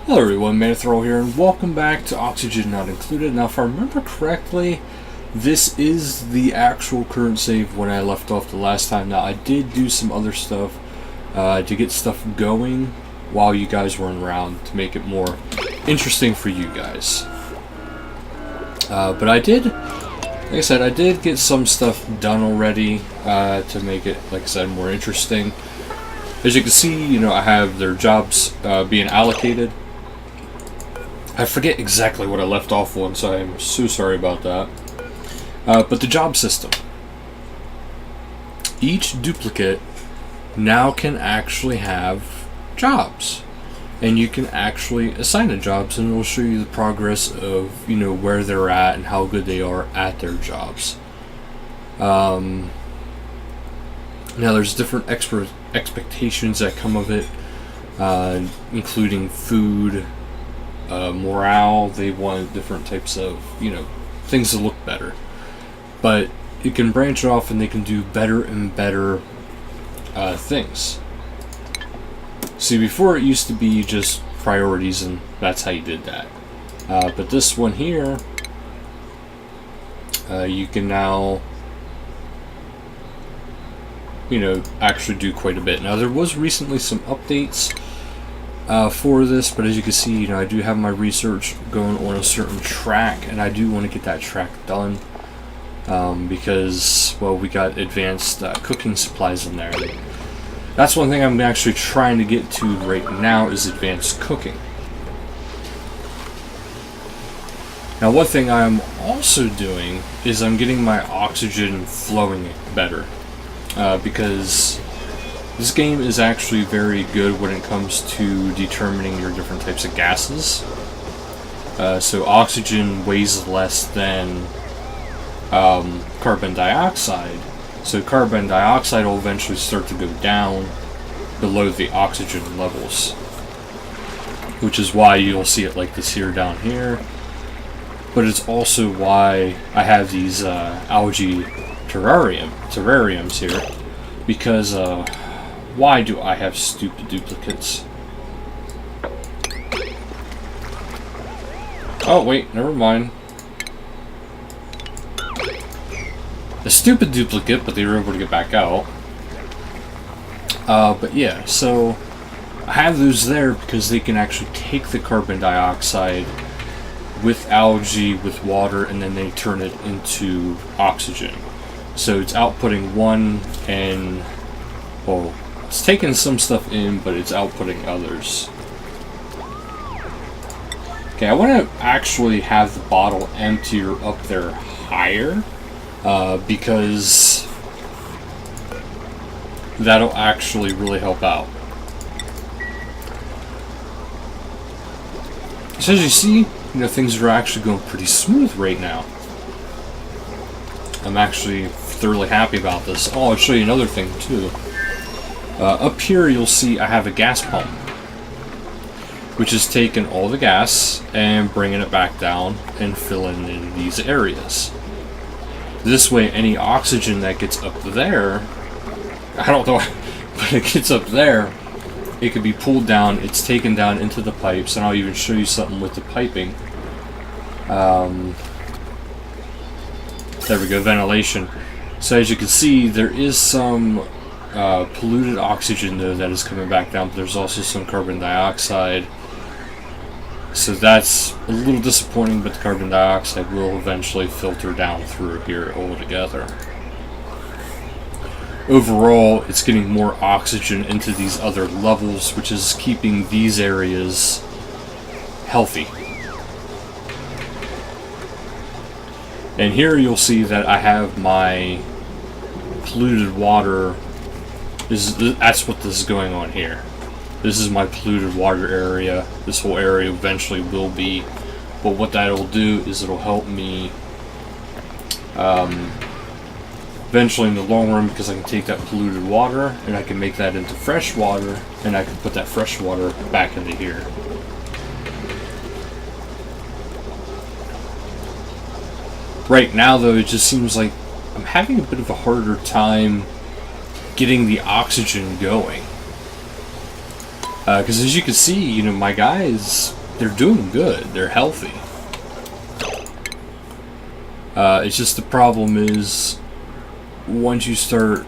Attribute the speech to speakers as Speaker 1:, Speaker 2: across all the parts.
Speaker 1: Hello everyone, Manthrow here, and welcome back to Oxygen Not Included. Now, if I remember correctly, this is the actual current save when I left off the last time. Now, I did do some other stuff to get stuff going while you guys weren't around to make it more interesting for you guys. But I did, like I said, I did get some stuff done already to make it, like I said, more interesting. As you can see, I have their jobs being allocated. I forget exactly what I left off on, so I'm so sorry about that. But the job system. Each duplicate now can actually have jobs. And you can actually assign the jobs, and it will show you the progress of, where they're at and how good they are at their jobs. Now, there's different expectations that come of it, including food, morale. They want different types of, things to look better. But you can branch off and they can do better and better things. See, before it used to be just priorities and that's how you did that. But this one here, you can now, actually do quite a bit. Now, there was recently some updates for this, but as you can see, I do have my research going on a certain track, and I do want to get that track done because, well, we got advanced cooking supplies in there. That's one thing I'm actually trying to get to right now is advanced cooking. Now, one thing I'm also doing is I'm getting my oxygen flowing better because this game is actually very good when it comes to determining your different types of gases. So oxygen weighs less than carbon dioxide. So carbon dioxide will eventually start to go down below the oxygen levels. Which is why you'll see it like this here down here. But it's also why I have these algae terrariums here. Because why do I have stupid duplicates? Oh, wait, never mind. A stupid duplicate, but they were able to get back out. But yeah, so I have those there because they can actually take the carbon dioxide with algae, with water, and then they turn it into oxygen. So it's outputting one and, well, it's taking some stuff in, but it's outputting others. Okay, I want to actually have the bottle emptier up there higher, because that'll actually really help out. So as you see, things are actually going pretty smooth right now. I'm actually thoroughly happy about this. Oh, I'll show you another thing too. Up here you'll see I have a gas pump, which is taking all the gas and bringing it back down and filling in these areas. This way any oxygen that gets up there, I don't know, but it gets up there, it could be pulled down, it's taken down into the pipes, and I'll even show you something with the piping. There we go, ventilation. So as you can see, there is some polluted oxygen though that is coming back down, but there's also some carbon dioxide. So that's a little disappointing, but the carbon dioxide will eventually filter down through here altogether. Overall, it's getting more oxygen into these other levels, which is keeping these areas healthy. And here you'll see that I have my polluted water. That's what this is going on here. This is my polluted water area. This whole area eventually will be. But what that'll do is it'll help me eventually in the long run, because I can take that polluted water and I can make that into fresh water, and I can put that fresh water back into here. Right now though, it just seems like I'm having a bit of a harder time getting the oxygen going. Because as you can see, you know, my guys, they're doing good. They're healthy. It's just the problem is, once you start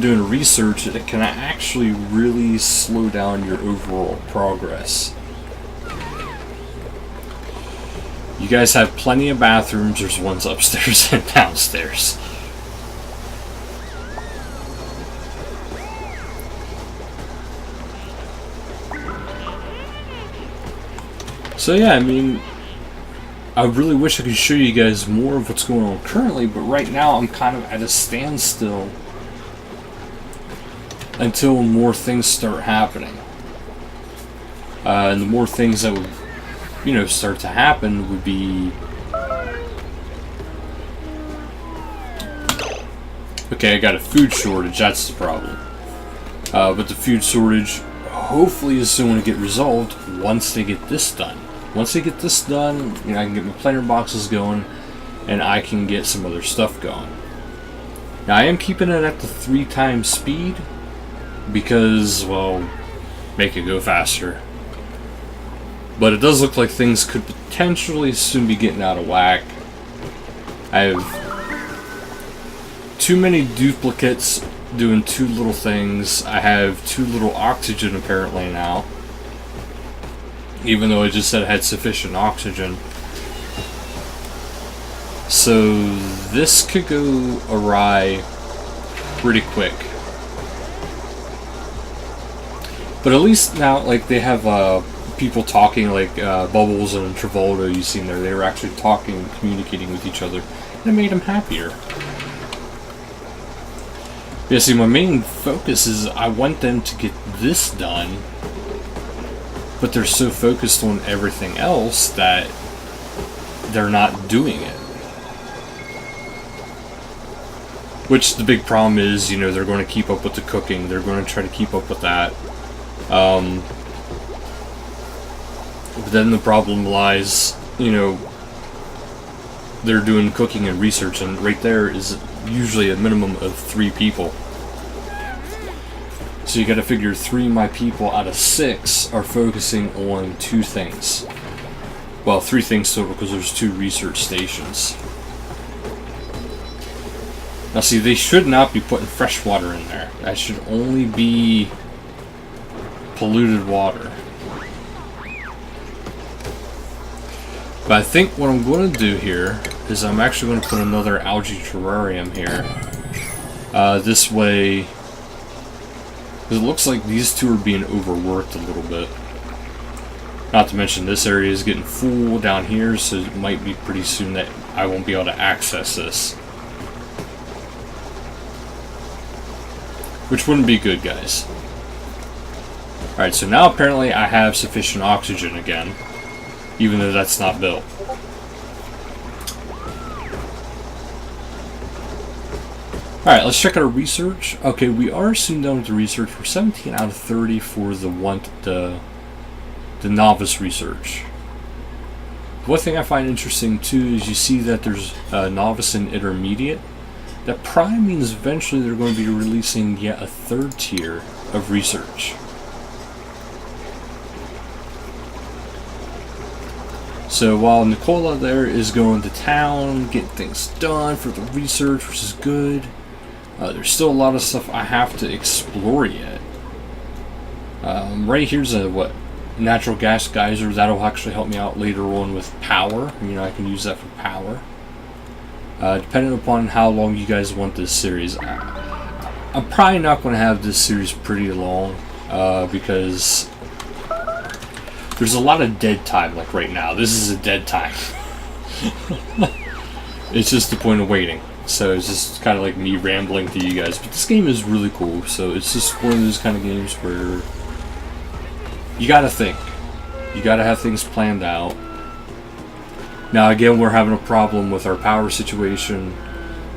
Speaker 1: doing research, it can actually really slow down your overall progress. You guys have plenty of bathrooms. There's ones upstairs and downstairs. So yeah, I mean, I really wish I could show you guys more of what's going on currently, but right now I'm kind of at a standstill until more things start happening. And the more things that would, you know, start to happen would be... Okay, I got a food shortage, that's the problem. But the food shortage hopefully is soon going to get resolved once they get this done. Once they get this done, you know, I can get my planter boxes going, and I can get some other stuff going. Now, I am keeping it at the 3 times speed, because, well, make it go faster. But it does look like things could potentially soon be getting out of whack. I have too many duplicates doing too little things. I have too little oxygen apparently now. Even though I just said I had sufficient oxygen. So this could go awry pretty quick. But at least now, like, they have people talking, like Bubbles and Travolta you seen there. They were actually talking and communicating with each other. And it made them happier. Yeah, see, my main focus is I want them to get this done, but they're so focused on everything else that they're not doing it. Which the big problem is, you know, they're going to keep up with the cooking. They're going to try to keep up with that. But then the problem lies, you know, they're doing cooking and research, and right there is usually a minimum of 3 people. So you gotta figure 3 of my people out of 6 are focusing on 2 things. Well, 3 things total, because there's 2 research stations. Now see, they should not be putting fresh water in there. That should only be polluted water. But I think what I'm going to do here is I'm actually going to put another algae terrarium here. This way, because it looks like these 2 are being overworked a little bit. Not to mention this area is getting full down here, so it might be pretty soon that I won't be able to access this. Which wouldn't be good, guys. Alright, so now apparently I have sufficient oxygen again, even though that's not built. Alright, let's check out our research. Okay, we are soon done with the research. We're 17 out of 30 for the novice research. One thing I find interesting too is you see that there's novice and intermediate. That probably means eventually they're going to be releasing yet a 3rd tier of research. So while Nicola there is going to town, getting things done for the research, which is good, there's still a lot of stuff I have to explore yet. Right here's a natural gas geyser. That'll actually help me out later on with power. You know, I can use that for power. Depending upon how long you guys want this series. I'm probably not going to have this series pretty long, because there's a lot of dead time, like right now. This is a dead time. It's just the point of waiting. So it's just kind of like me rambling to you guys. But this game is really cool. So it's just one of those kind of games where you gotta think. You gotta have things planned out. Now again, we're having a problem with our power situation.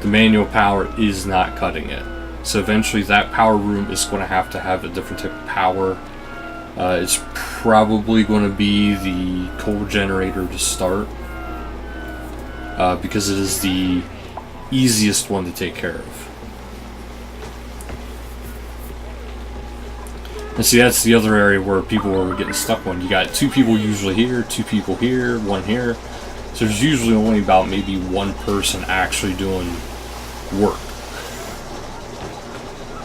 Speaker 1: The manual power is not cutting it. So eventually that power room is going to have a different type of power. It's probably going to be the coal generator to start, because it is the easiest one to take care of. And see, that's the other area where people were getting stuck on. You got 2 people usually here, 2 people here, 1 here. So there's usually only about maybe 1 person actually doing work.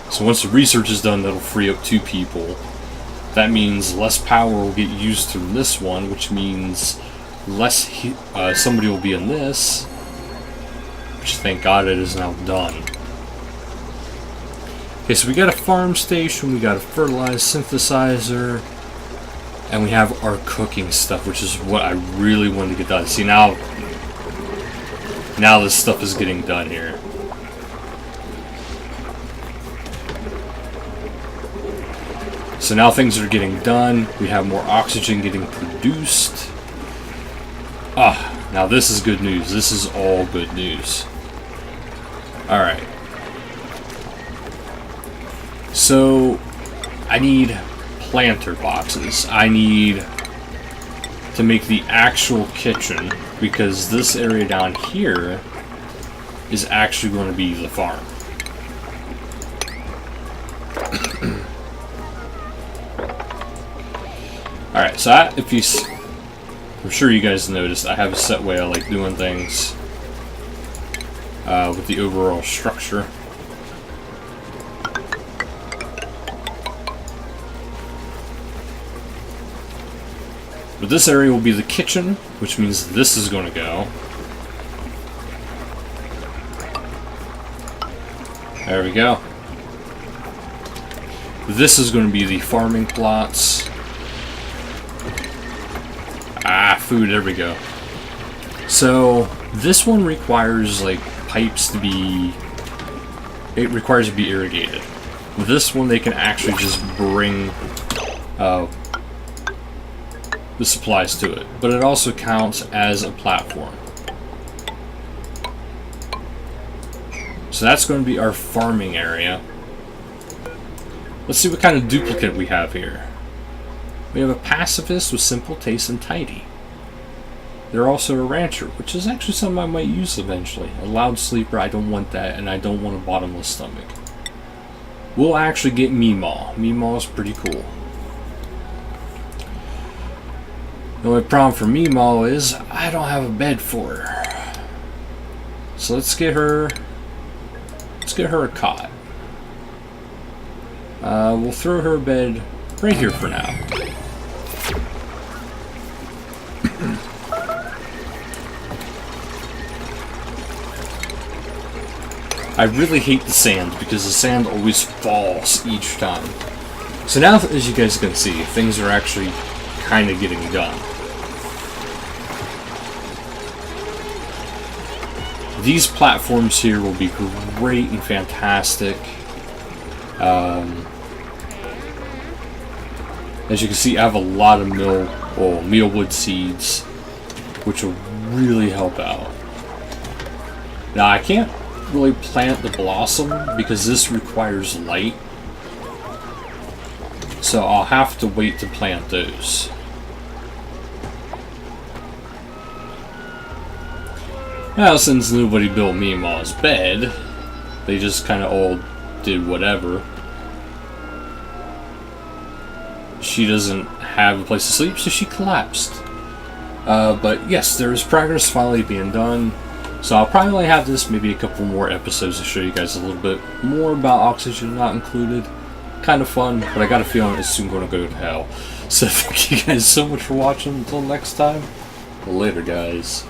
Speaker 1: So once the research is done, that'll free up 2 people. That means less power will get used from this one, which means less somebody will be in this, which thank God it is now done. Okay, so we got a farm station, we got a fertilizer synthesizer, and we have our cooking stuff, which is what I really wanted to get done. See, now this stuff is getting done here. So now things are getting done. We have more oxygen getting produced. Now this is good news. This is all good news. Alright. So, I need planter boxes. I need to make the actual kitchen, because this area down here is actually going to be the farm. Alright, so I'm sure you guys noticed, I have a set way I like doing things with the overall structure. But this area will be the kitchen, which means this is going to go. There we go. This is going to be the farming plots. Food, there we go. So, this one requires, like, pipes to be... It requires to be irrigated. With this one, they can actually just bring the supplies to it. But it also counts as a platform. So that's going to be our farming area. Let's see what kind of duplicate we have here. We have a pacifist with simple taste and tidy. They're also a rancher, which is actually something I might use eventually. A loud sleeper, I don't want that, and I don't want a bottomless stomach. We'll actually get Meemaw. Meemaw is pretty cool. The only problem for Meemaw is I don't have a bed for her. So let's get her a cot. We'll throw her bed right here for now. I really hate the sand because the sand always falls each time. So now, as you guys can see, things are actually kind of getting done. These platforms here will be great and fantastic. As you can see, I have a lot of mealwood seeds, which will really help out. Now, I can't really plant the blossom because this requires light, so I'll have to wait to plant those. Now, since nobody built Meemaw's bed, they just kind of all did whatever. She doesn't have a place to sleep, so she collapsed. But yes, there is progress finally being done. So I'll probably have this maybe a couple more episodes to show you guys a little bit more about Oxygen Not Included. Kind of fun, but I got a feeling it's soon going to go to hell. So thank you guys so much for watching. Until next time, later guys.